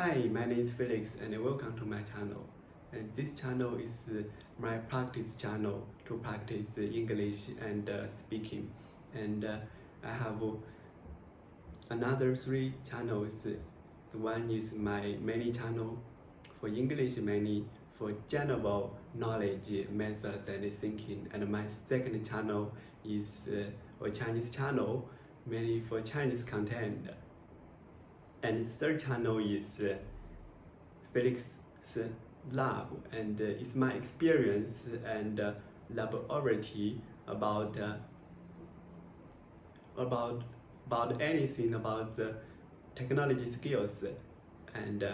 Hi, my name is Felix and welcome to my channel. And this channel is my practice channel to practice English and speaking. And I have another three channels. The one is my main channel for English, mainly for general knowledge, methods and thinking. And my second channel is a Chinese channel, mainly for Chinese content. And the third channel is Felix Lab, and it's my experience and laboratory about anything about the technology skills and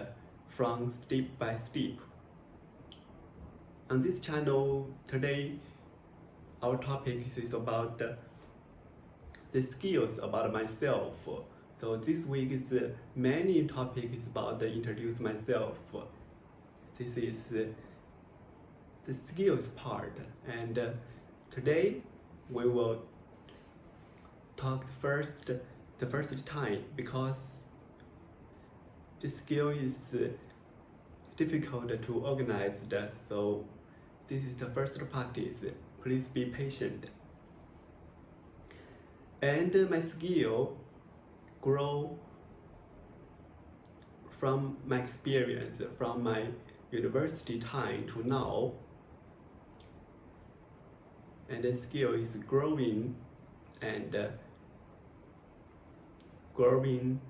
from step by step. On this channel today, our topic is about the skills about myself. So this week is many topics about introduce myself. This is the skills part, and today we will talk the first time because the skill is difficult to organize. So this is the first practice. Please be patient. And my skill grow from my experience, from my university time to now, and the skill is growing and growing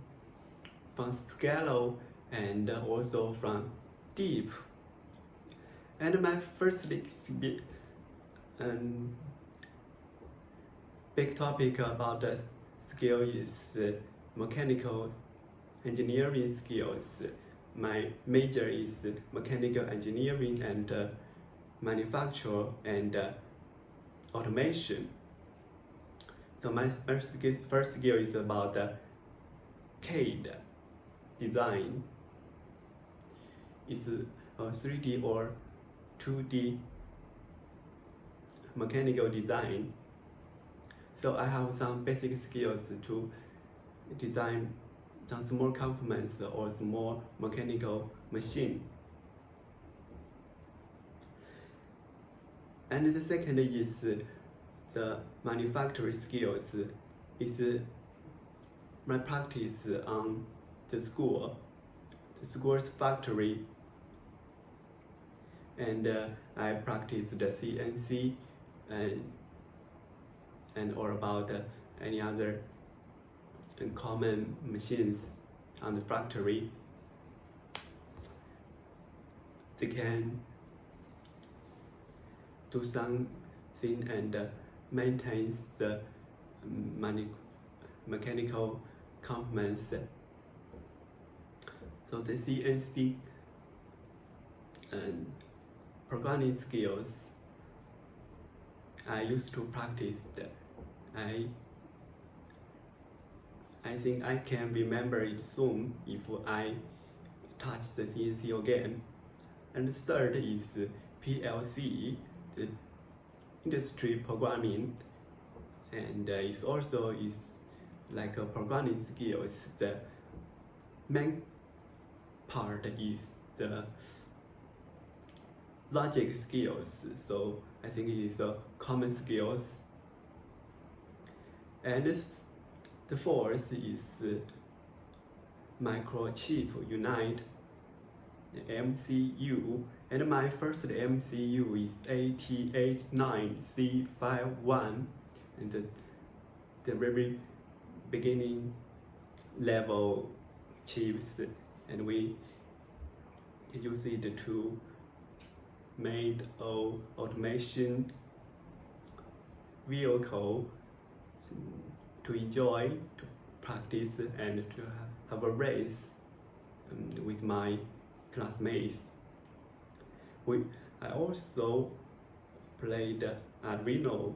from shallow and also from deep. And my first big topic about the skill is mechanical engineering skills. My major is mechanical engineering and manufacture and automation. So my first skill is about CAD design. It's a 3D or 2D mechanical design. So I have some basic skills to design some small components or small mechanical machine. And the second is the manufacturing skills. Is my practice on the school's factory, and I practice the CNC and or about any other common machines on the factory. They can do something and maintain the mechanical components. So the CNC and programming skills I used to practice. I think I can remember it soon if I touch the CNC again. And the third is PLC, the industry programming, and it also is like a programming skills. The main part is the logic skills, so I think it is a common skills. And the fourth is microchip unit, MCU, and my first MCU is AT89C51, and the very beginning level chips, and we use it to make an automation vehicle to enjoy, to practice, and to have a race with my classmates. I also played Arduino,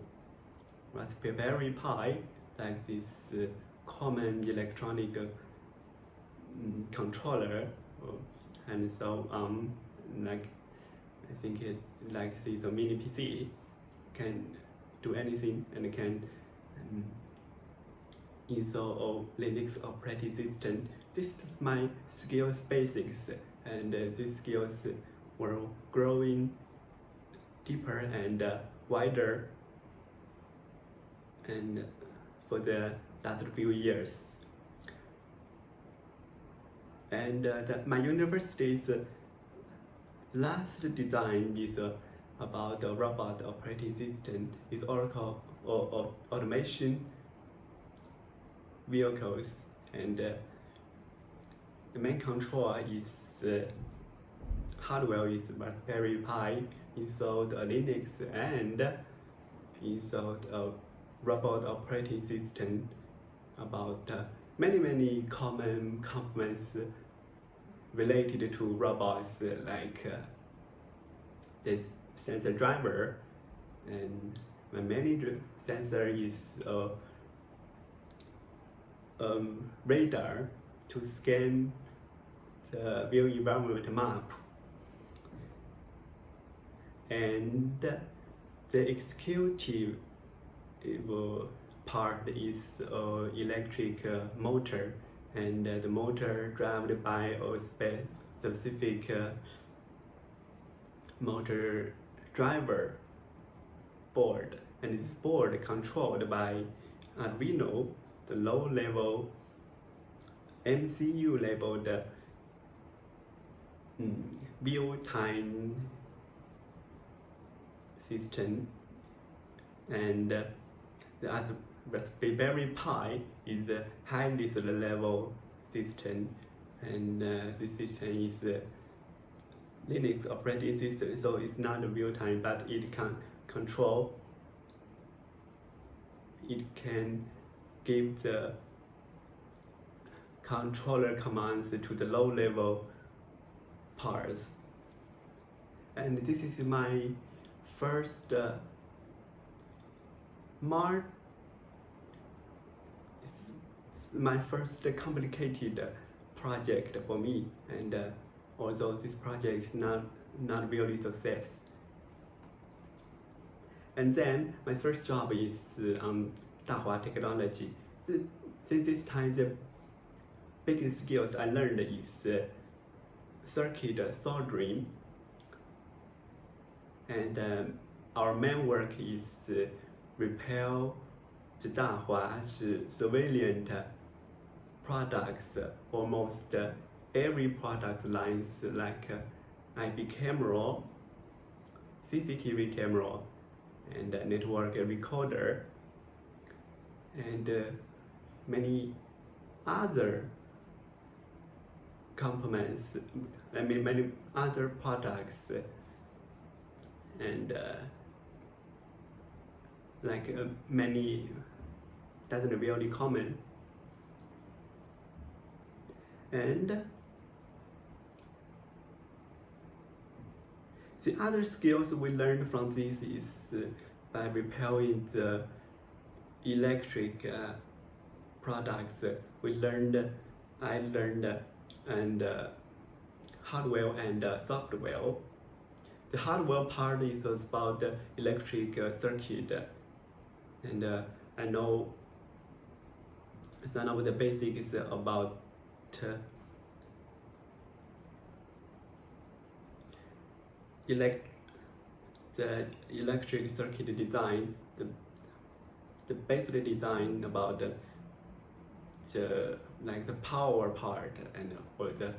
Raspberry Pi, like this common electronic controller, and so like I think it like this a mini PC can do anything and can install a Linux operating system. this is my skills basics, and these skills were growing deeper and wider and for the last few years. And my university's last design is about the robot operating system. It's Oracle or automation vehicles, and the main control is hardware is Raspberry Pi, installed a Linux, and installed a robot operating system about many common components related to robots, like the sensor driver, and my main sensor is radar to scan the built environment map, and the executive part is electric motor, and the motor driven by a specific motor driver board, and this board controlled by Arduino, the low-level MCU labeled built-in system, and the other Raspberry Pi is the highest level system, and this system is Linux operating system, so it's not real-time, but it can control. It can give the controller commands to the low-level parts. And this is my first complicated project for me, and although this project is not really success. And then my first job is on Dahua Technology. This time the biggest skills I learned is circuit soldering, and our main work is repair the Dahua's surveillance products, almost every product lines, like IP camera, CCTV camera, and network recorder, and many other components, many other products, and many doesn't really common. And the other skills we learned from this is by repairing the electric products. I learned and hardware and software. The hardware part is about the electric circuit, and I know some of the basics about the electric circuit design, the basic design about the power part, and or the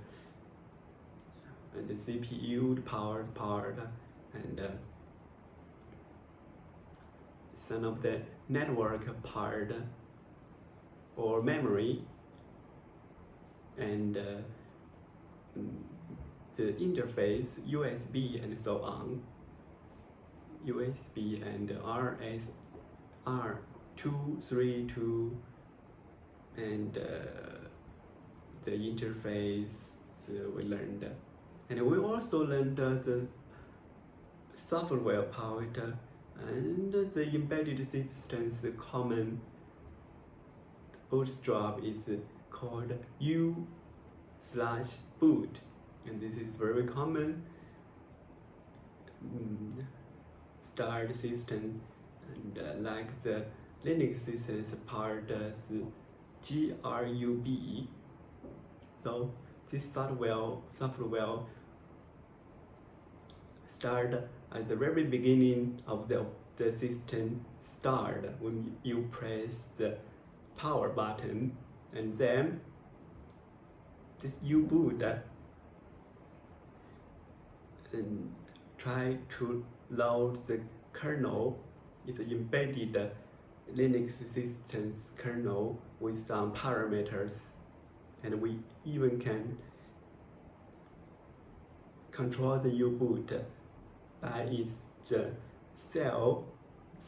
CPU power part, and some of the network part or memory, and the interface, USB, and so on. USB and RS232, and the interface we learned. And we also learned the software part and the embedded systems. The common bootstrap is called U/boot, and this is very common start system, and like the Linux system part is GRUB, So this software start at the very beginning of the system start when you press the power button, and then this U-boot and try to load the kernel. It's an embedded Linux system's kernel with some parameters, and we even can control the U-boot by its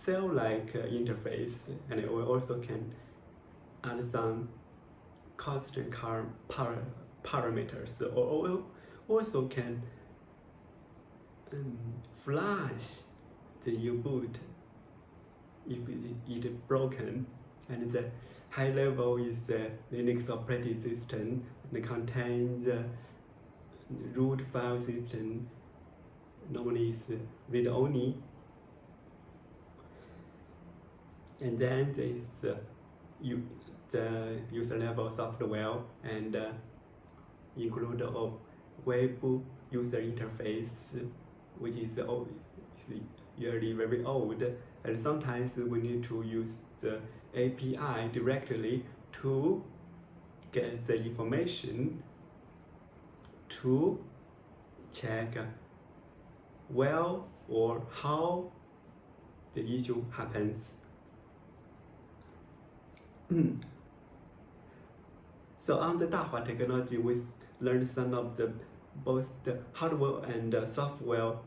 cell-like interface, and we also can add some constant parameters, or also can flash the U-boot if it is broken. And the high level is the Linux operating system, and contains the root file system, normally is read-only. And then there is the user level software, and include a web user interface, which is usually very old, and sometimes we need to use the API directly to get the information to check where or how the issue happens. So on the Dahua technology, we learned some of both the hardware and software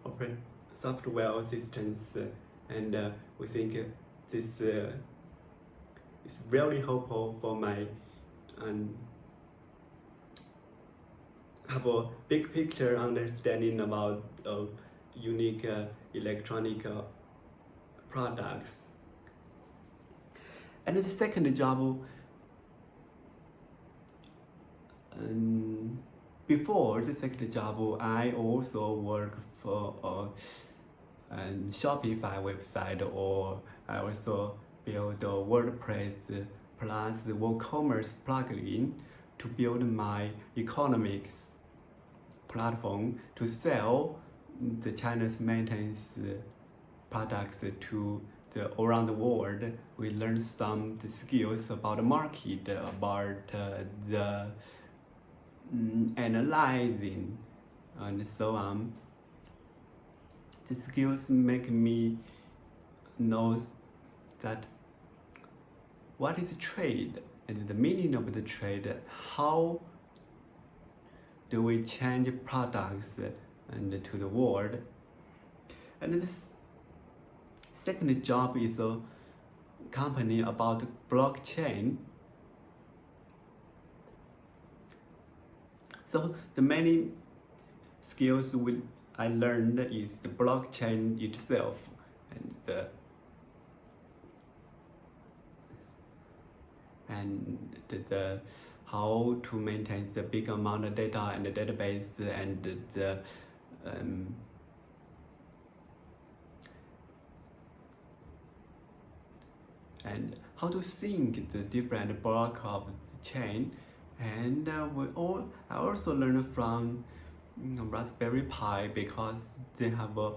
systems, and we think this is really helpful for my have a big picture understanding about unique electronic products. And the second job, before the second job, I also work for a Shopify website, or I also build a WordPress plus WooCommerce plugin to build my economics platform to sell the China's maintenance products to around the world. We learned some skills about the market, about the analyzing, and so on. The skills make me know that what is trade and the meaning of the trade. How do we change products and to the world? And this second job is a company about blockchain. So the many skills I learned is the blockchain itself, and the how to maintain the big amount of data and the database, and the and how to sync the different block of the chain. And I also learned from Raspberry Pi, because they have a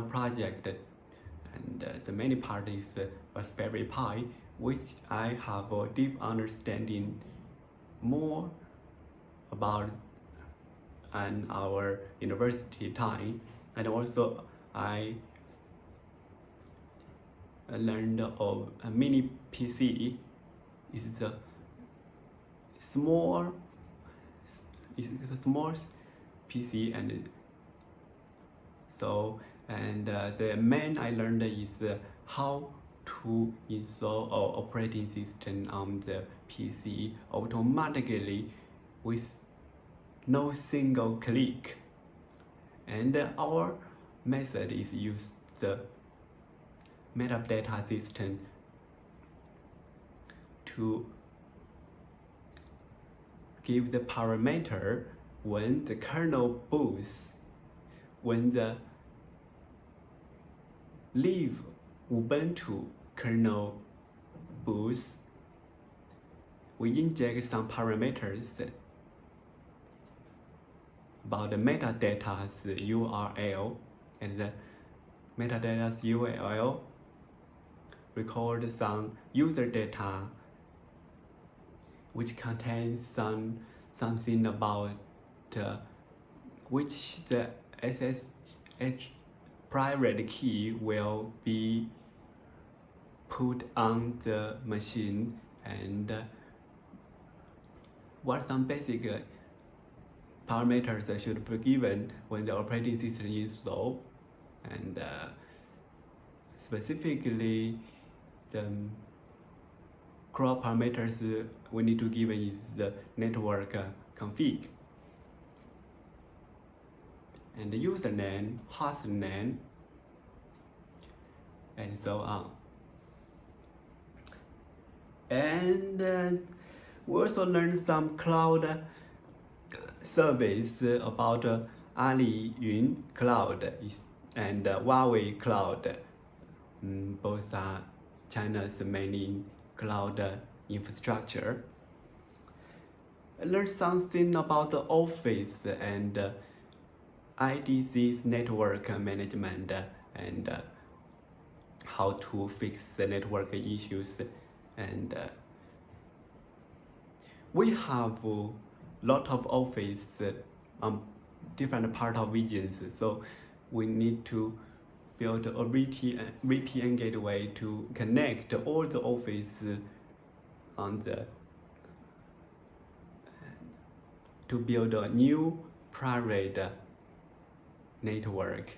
project, and the many part is Raspberry Pi, which I have a deep understanding more about in our university time. And also I learned of a mini PC. It's a small PC, and so the main I learned is how to install our operating system on the PC automatically with no single click. And our method is use the metadata system to give the parameter when the kernel boots, when the leave Ubuntu kernel boots, we inject some parameters about the metadata's URL, and the metadata's URL record some user data which contains something about which the SSH private key will be put on the machine, and what some basic parameters that should be given when the operating system is installed, and specifically the core parameters we need to give is the network config and the username, hostname, and so on. And we also learned some cloud service about AliYun Cloud and Huawei Cloud. Both are China's main cloud infrastructure. I learned something about the Office and IDC's network management and how to fix the network issues. And we have a lot of Office on different part of regions, so we need to build a VPN gateway to connect all the Office on the to build a new private network.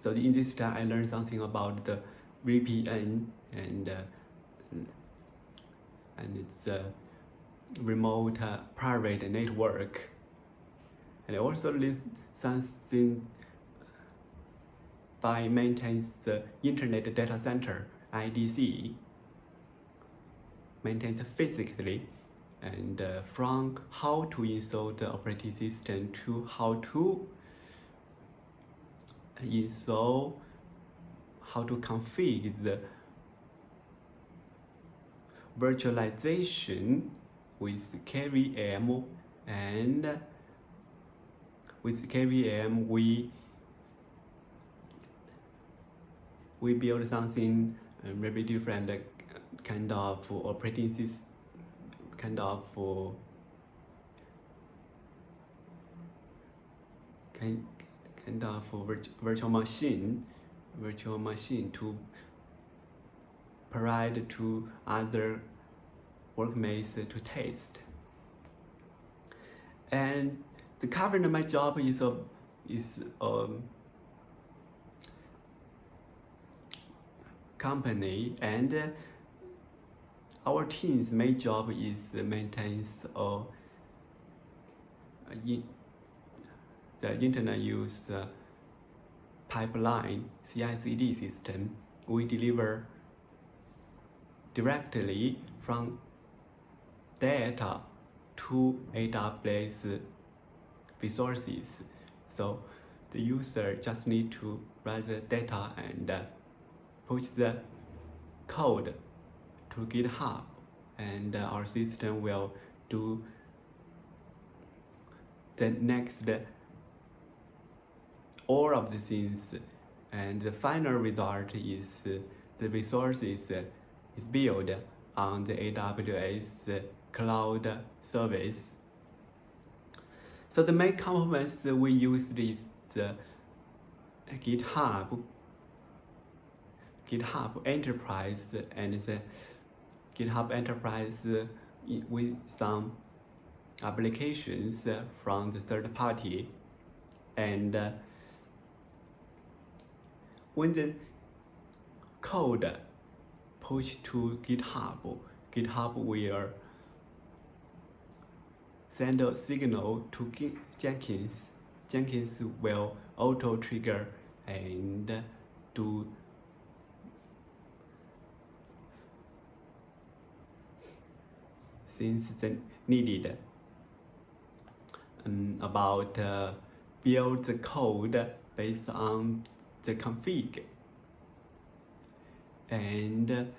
So in this time, I learned something about the VPN and its remote private network. And I also learned something by maintains the Internet Data Center, IDC, maintains physically, and from how to install the operating system to how to install, how to configure the virtualization with KVM, and with KVM we build something very different kind of operating system, kind of virtual machine to provide to other workmates to test. And the current my job is company, and our team's main job is maintains the internet use pipeline CI/CD system. We deliver directly from data to AWS resources. So the user just need to write the data and push the code to GitHub, and our system will do the next all of the things, and the final result is the resources is built on the AWS cloud service. So the main components we use is the GitHub Enterprise, and the GitHub Enterprise with some applications from the third party. And when the code push to GitHub will send a signal to Jenkins. Jenkins will auto trigger and do things that needed about build the code based on the config, and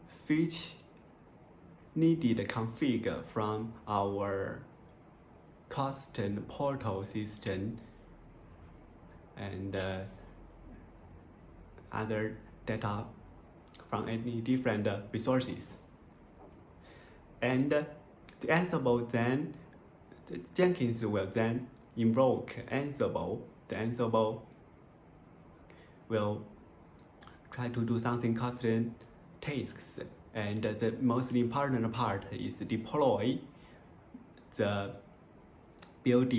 fetch needed config from our custom portal system and other data from any different resources. And the Ansible then, Jenkins will then invoke Ansible. The Ansible will try to do something custom tasks, and the most important part is deploy the built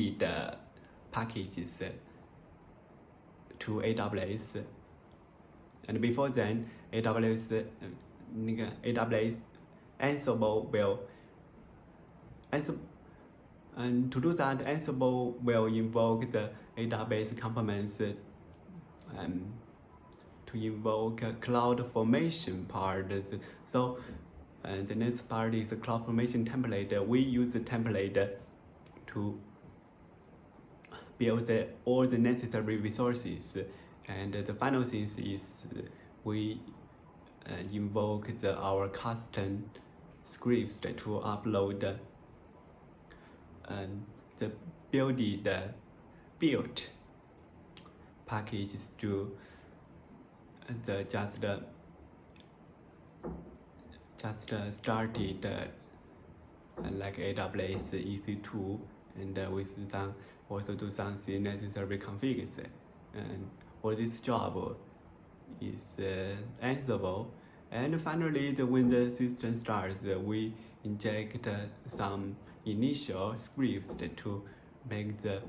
packages to AWS. And before then, AWS Ansible will and to do that, Ansible will invoke the AWS components to invoke a CloudFormation part. So the next part is the CloudFormation template. We use the template to build all the necessary resources. And the final thing is we invoke our custom scripts to upload the built packages to the just started like AWS EC2, and with some also do some necessary configs. And for this job is Ansible. And finally, when the system starts, we inject some initial scripts to make the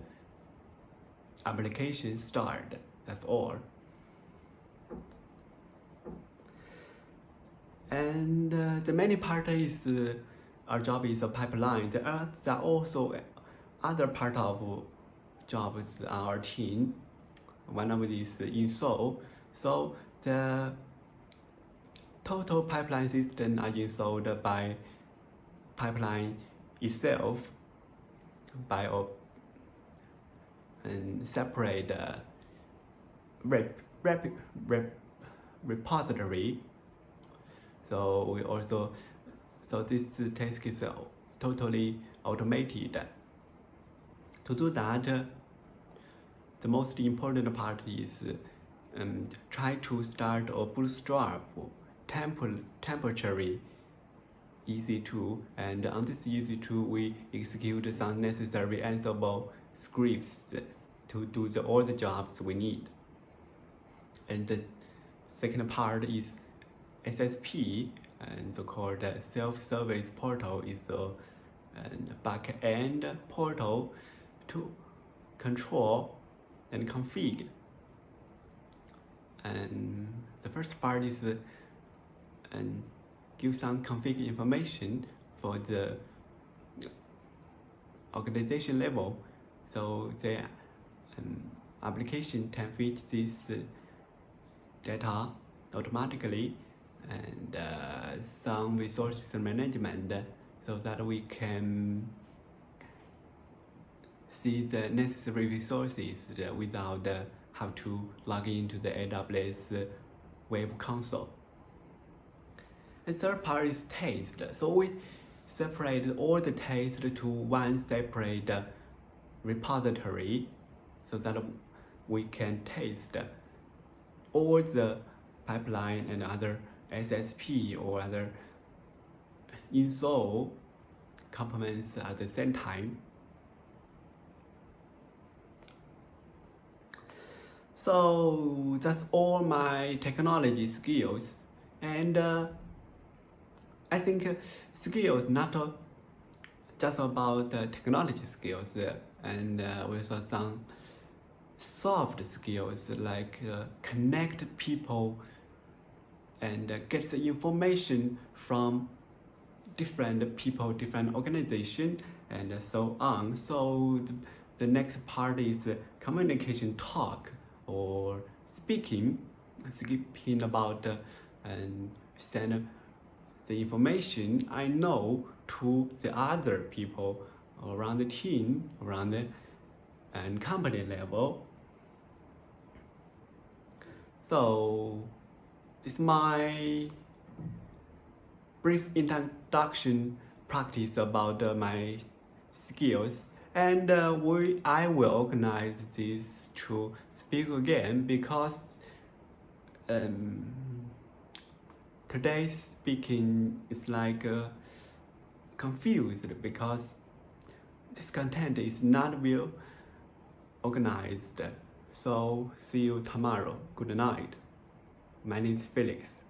application start. That's all. And the main part is our job is a pipeline. There are also other part of jobs on our team. One of these install. So the total pipeline system are installed by pipeline itself by a separate repository. So we also, so this task is totally automated. To do that, the most important part is try to start a bootstrap temporary EC2, and on this EC2 we execute some necessary Ansible scripts to do all the jobs we need. And the second part is SSP, and the called self-service portal is a back-end portal to control and configure. And the first part is give some config information for the organization level, so the application can fetch this data automatically, and some resources management, so that we can see the necessary resources without have to log into the AWS web console. The third part is taste. So we separate all the taste to one separate repository, so that we can taste all the pipeline and other SSP or other install components at the same time. So that's all my technology skills, and I think skills not just about technology skills, and also some soft skills like connect people and get the information from different people, different organizations, and so on. So the next part is communication talk or speaking about and send the information I know to the other people around the team, around the and company level. So this is my brief introduction practice about my skills, And I will organize this to speak again because um, today's speaking is like confused because this content is not well organized. So see you tomorrow. Good night. My name is Felix.